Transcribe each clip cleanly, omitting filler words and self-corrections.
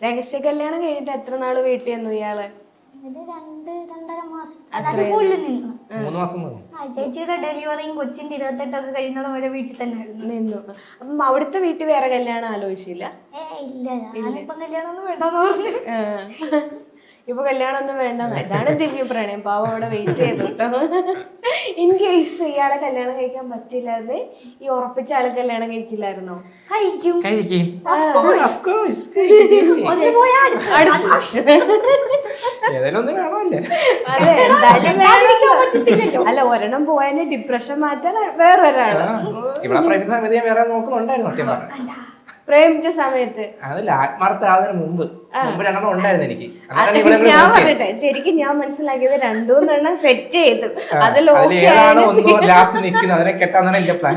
രഹസ്യ കല്യാണം കഴിഞ്ഞിട്ട് എത്ര നാള് വീട്ടിൽ നിന്നു ഇയാള്? 2-2.5 മാസം. അത് കൂടുതൽ നിന്നു. 3 മാസം ചേച്ചിയുടെ ഡെലിവറിയും കൊച്ചിന്റെ 28 കഴിഞ്ഞോളം വരെ വീട്ടിൽ തന്നെ നിന്നു. അപ്പം അവിടുത്തെ വീട്ടിൽ വേറെ കല്യാണം ആലോചിച്ചില്ല? ഇല്ല, ഞാനിപ്പം കല്യാണം ഒന്നും വേണ്ടെന്ന് പറഞ്ഞു. ഇപ്പൊ കല്യാണം ഒന്നും വേണ്ട. ഇതാണ് ദിവ്യ പ്രണയം. പാവം അവിടെ വെയിറ്റ് ചെയ്തു കേട്ടോ. ഇൻ കേസ് ഇയാളെ കല്യാണം കഴിക്കാൻ പറ്റില്ലാതെ ഈ ഉറപ്പിച്ച ആളെ കല്യാണം കഴിക്കില്ലായിരുന്നോ? കഴിക്കും. അല്ല, ഒരെണ്ണം പോയതിന് ഡിപ്രഷൻ മാറ്റാൻ വേറൊരാള് പ്രേമിച്ച സമയത്ത് അതല്ല ആത്മാർത്ഥമാകുന്നതിന് മുമ്പ് ഉണ്ടായിരുന്നു എനിക്ക്. ഞാൻ പറഞ്ഞിട്ടെ, ശരിക്കും ഞാൻ മനസ്സിലാക്കിയത് 2-3 സെറ്റ് ചെയ്തു. അതിൽ ലാസ്റ്റ് നിൽക്കുന്നത് അതിനെ കെട്ടാന്നാണ് എന്റെ പ്ലാൻ.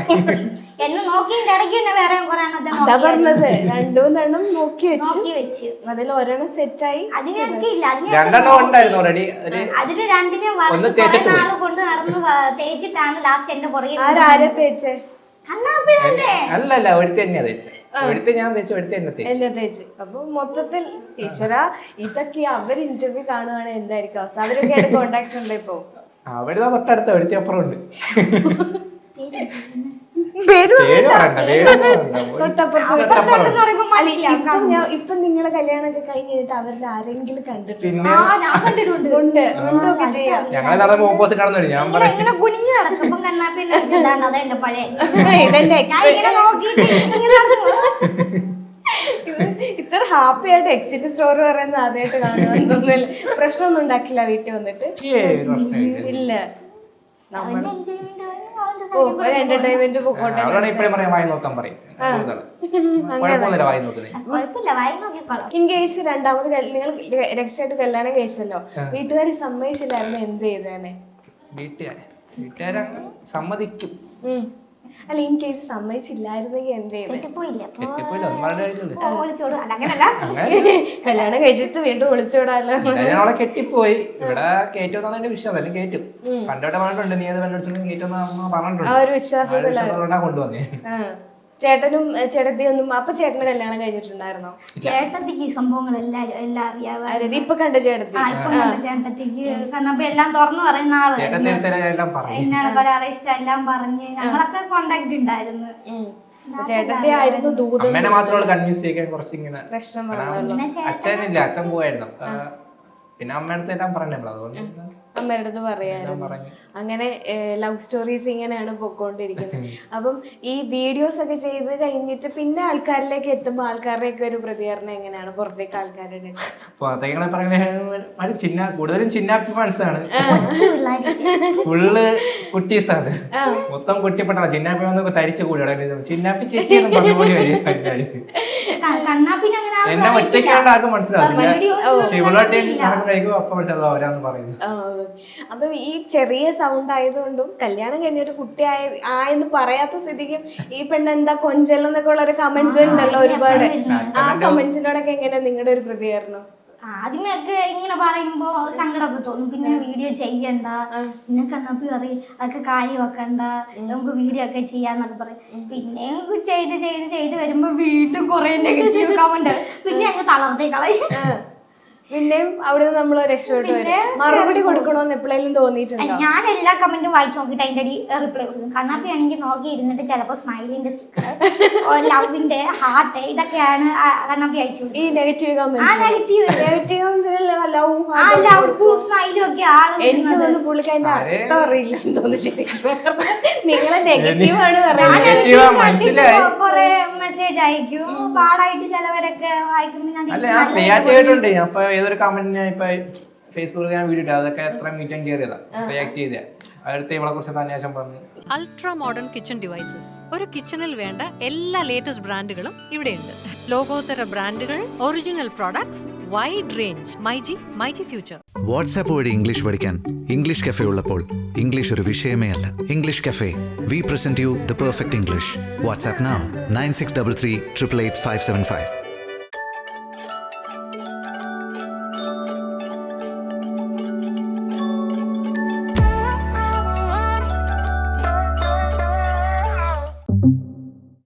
അതാ പറഞ്ഞത്, 2-3 നോക്കി വെച്ച് അതിൽ ഒരെണ്ണം സെറ്റായി. 2 ഉണ്ടായിരുന്നു ഓൾറെഡി. അതില് 2 കൊണ്ട് നടന്ന് തേച്ചിട്ടാണ് ലാസ്റ്റ് എന്റെ പുറകെ. ആരെ തേച്ചേ? അല്ലല്ല, ഒരുത്തി തന്നെയാ തേച്ചത്. ഒരുത്തി ഞാൻ തേച്ചു, ഒരുത്തി എന്നെ തേച്ച്. അപ്പൊ മൊത്തത്തിൽ ഈശ്വര, ഇതൊക്കെ അവർ ഇന്റർവ്യൂ കാണുവാണെങ്കിൽ എന്തായിരിക്കും അവസ്ഥ? അവരൊക്കെ കോണ്ടാക്ട് ഉണ്ട് ഇപ്പൊ? അവിടെ തൊട്ടടുത്ത ഒരുത്തി അപ്പുറം ഉണ്ട്. ഇപ്പൊ നിങ്ങളെ കല്യാണമൊക്കെ കഴിഞ്ഞിട്ട് അവരുടെ ആരെങ്കിലും കണ്ടിട്ടുണ്ട്? ഞങ്ങളെ ഓപ്പോസിറ്റ് നടന്നു. ഞാൻ കുനിഞ്ഞു നടക്കും ഇത്ര ഹാപ്പി ആയിട്ട് എക്സിറ്റ് സ്റ്റോറി പറയുന്നത് ആദ്യമായിട്ട് കാണുക. പ്രശ്നമൊന്നും ഉണ്ടാക്കില്ല വീട്ടിൽ വന്നിട്ട്? ഇല്ല, എന്റർടൈൻമെന്റ് ഇൻ കേസ് രണ്ടാമത് നിങ്ങൾ രഹസ്യമായിട്ട് കല്യാണം കഴിച്ചല്ലോ, വീട്ടുകാര് സമ്മതിച്ചില്ലായിരുന്നു, എന്ത് ചെയ്തേനെ? വീട്ടുകാരെ സമ്മതിക്കും. അല്ല, ഇൻ കേസ് സമ്മതിച്ചില്ലായിരുന്നെങ്കിൽ എന്ത് ചെയ്തു? കല്യാണം കഴിച്ചിട്ട് വീണ്ടും വിളിച്ചോടാലോ. അവളെ കെട്ടിപ്പോയി. ഇവിടെ കേറ്റുമെന്നാണ് എന്റെ വിശ്വാസം. അല്ലെങ്കിൽ കേറ്റും. പണ്ടോട്ടെ പറഞ്ഞിട്ടുണ്ട്, നീ അത് പറഞ്ഞിട്ടുണ്ട് പറഞ്ഞിട്ടുണ്ട്. ആ ഒരു വിശ്വാസത്തിലാണ് കൊണ്ടുവന്നേ. ചേട്ടനും ചേട്ടത്തിയൊന്നും അപ്പൊ ചേട്ടന് കല്യാണം കഴിഞ്ഞിട്ടുണ്ടായിരുന്നോ? ചേട്ടത്തിക്ക് സംഭവങ്ങളെല്ലാം അറിയാം. ഇപ്പൊ കണ്ട ചേട്ടത്തി? ചേട്ടത്തിക്ക് കാരണം എല്ലാം തുറന്നു പറയുന്ന ആള്. എന്നാണ് ഒരാളെ ഇഷ്ടം എല്ലാം പറഞ്ഞ് ഞങ്ങളൊക്കെ കോണ്ടാക്ട് ഉണ്ടായിരുന്നു. ചേട്ടത്തി ആയിരുന്നു ദൂതം. മാത്രമേ കൺവിൻസ് ചെയ്യാൻ കുറച്ച് ഇങ്ങനെ പ്രശ്നം. അച്ഛനില്ല, അച്ഛൻ പോവായിരുന്നു. പിന്നെ അമ്മയുടെ എല്ലാം പറഞ്ഞല്ലോ, അതുകൊണ്ട് അമ്മയുടെ അടുത്ത് പറയായിരുന്നു. അങ്ങനെ ലവ് സ്റ്റോറീസ് ഇങ്ങനെയാണ് പൊക്കോണ്ടിരിക്കുന്നത്. അപ്പം ഈ വീഡിയോസ് ഒക്കെ ചെയ്ത് കഴിഞ്ഞിട്ട് പിന്നെ ആൾക്കാരിലേക്ക് എത്തുമ്പോൾ ആൾക്കാരുടെയൊക്കെ ഒരു പ്രതികരണം എങ്ങനെയാണ്? പുറത്തേക്ക് ആൾക്കാരുടെ കൂടുതലും ചിന്നാപ്പി ഫാൻസ് ആണ്. ഫുള്ള് കുട്ടീസാണ്, മൊത്തം കുട്ടിപ്പെട്ട ചിന്നാപ്പി വന്ന് തരിച്ചു കൂടി ചിന്നാപ്പി ചേച്ചി എന്നെ ഒറ്റയ്ക്കാണ്ട് ആർക്കും മനസ്സിലാവില്ല. അപ്പൊ ഈ ചെറിയ സൗണ്ട് ആയതുകൊണ്ടും കല്യാണം കഴിഞ്ഞ ഒരു കുട്ടി ആയെന്ന് പറയാത്ത സ്ഥിതിക്കും ഈ പെണ്ണ് എന്താ കൊഞ്ചലെന്നൊക്കെ ഉള്ള ഒരു കമന്റ്സ് ഉണ്ടല്ലോ ഒരുപാട്. ആ കമന്റ്സിനോടൊക്കെ എങ്ങനെയാ നിങ്ങളുടെ ഒരു പ്രതികരണം? ആദ്യമൊക്കെ ഇങ്ങനെ പറയുമ്പോ സങ്കടമൊക്കെ തോന്നും. പിന്നെ വീഡിയോ ചെയ്യണ്ട, പിന്നെ കണ്ണപ്പി പറയും അതൊക്കെ കാര്യം വെക്കണ്ട, നമുക്ക് വീഡിയോ ഒക്കെ ചെയ്യാന്നൊക്കെ പറയും. പിന്നെ ചെയ്ത് ചെയ്ത് ചെയ്ത് വരുമ്പോ വീണ്ടും കുറെ നെഗറ്റീവ് കമന്റ്. പിന്നെ അങ്ങ് തളർത്തേ കളയും. പിന്നെയും അവിടുന്ന് നമ്മൾ രക്ഷപ്പെട്ടു വരും. മറുപടി കൊടുക്കണോന്ന് എപ്പോഴെങ്കിലും തോന്നിയിട്ടുണ്ടോ? ഞാൻ എല്ലാ കമന്റും വായിച്ചു നോക്കിയിട്ട് അതിന്റെ അടി റിപ്ലൈ കൊടുക്കും. കണ്ണാപ്പി ആണെങ്കിൽ നോക്കി ഇരുന്നിട്ട് ചിലപ്പോ സ്മൈലിന്റെ സ്റ്റിക്കർ, ലവിന്റെ ഹാർട്ട്, ഇതൊക്കെയാണ് കണ്ണാപ്പി അയച്ചു. ഈ നെഗറ്റീവ് ലവും സ്മൈലും ഒക്കെ എനിക്ക് പുള്ളിക്കാരന്റെ അർത്ഥം അറിയില്ലെന്ന് തോന്നുന്നു. ശരിക്കും നിങ്ങളെ നെഗറ്റീവ് ആണ് പറയുന്നത്. കൊറേ മെസ്സേജ് അയക്കും, പാടായിട്ട് ചിലവരൊക്കെ വായിക്കുമ്പോ ഏതൊരു കമന്റിന് ഇപ്പൊ ഫേസ്ബുക്കിൽ ഞാൻ വീഡിയോ ഇട്ടു, അതൊക്കെ എത്ര മീറ്റം കയറിയതാ റിയാക്ട് ചെയ്ത അടുത്ത് ഇവളെ കുറിച്ച് അന്വേഷണം പറഞ്ഞു. Ultra modern kitchen devices. ഒരു കിച്ചണിൽ വേണ്ട എല്ലാ ലേറ്റസ്റ്റ് ബ്രാൻഡുകളും ഇവിടെയുണ്ട്. ലോകോത്തര ബ്രാൻഡുകൾ, original products, wide range. MyG future. WhatsApp വഴി ഇംഗ്ലീഷ് പഠിക്കാൻ ഇംഗ്ലീഷ് കഫേ ഉള്ളപ്പോൾ ഇംഗ്ലീഷ് ഒരു വിഷയമേ അല്ല. English cafe, we present you the perfect English. WhatsApp now 9633 888 575.